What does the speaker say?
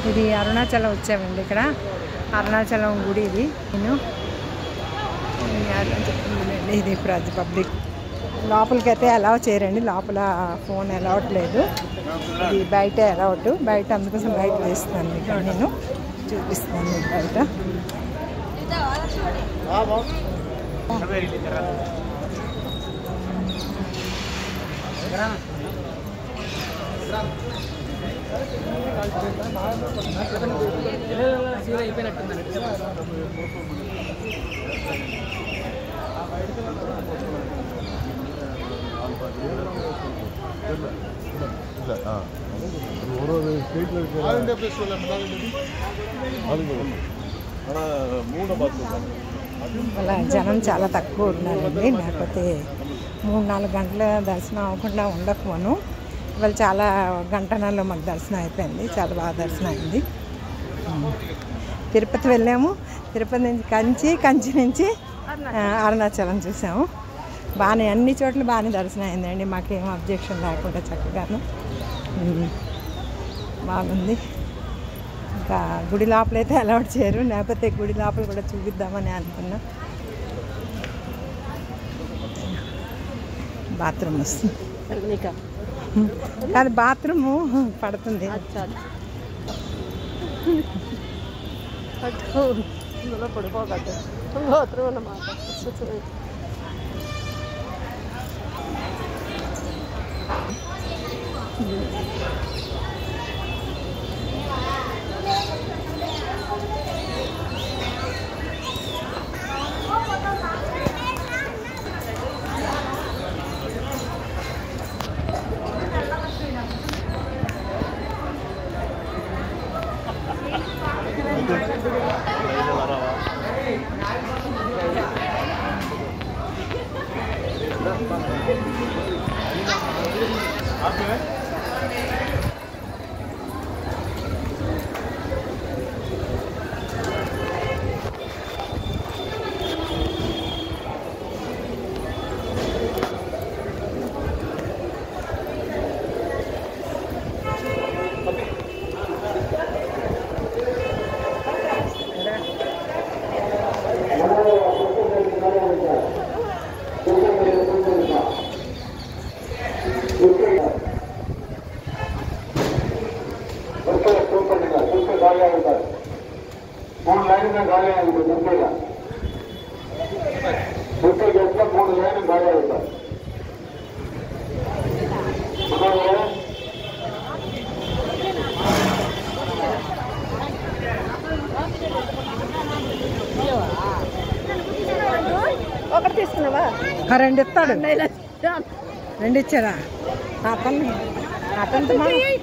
ఇది అరుణాచలం వచ్చామండి. ఇక్కడ అరుణాచలం గుడి ఇది. ఇది ఇప్పుడు అది పబ్లిక్ లోపలికి అయితే అలౌ చేయరండి. లోపల ఫోన్ అలౌట్ లేదు. ఇది బయట అలౌట్. బయట అందుకోసం బయట వేస్తాను ఇక్కడ నేను చూపిస్తాను మీకు బయట. అలా జనం చాలా తక్కువ ఉన్నారండి. లేకపోతే 3-4 గంటల దర్శనం అవ్వకుండా ఉండకపోను. ఇవాళ చాలా గంటలలో మాకు దర్శనం అయిపోయింది. చాలా బాగా దర్శనం అయింది. తిరుపతి వెళ్ళాము. తిరుపతి నుంచి కంచి నుంచి అరుణాచలం చూసాము. బాగానే అన్ని చోట్ల బాగానే దర్శనం అయిందండి. మాకేం అబ్జెక్షన్ లేకుండా చక్కగాను బాగుంది. ఇంకా గుడి లోపలైతే అలౌట్ చేయరు. లేకపోతే గుడి లోపల కూడా చూపిద్దామని అనుకున్నా. బాత్రూమ్ వస్తుంది కాదు, బాత్రూము పడుతుంది. ఒకటి తీసుకున్నావా? 2 ఇస్తాడు. 2 ఇచ్చారా? అతను పోతుంది.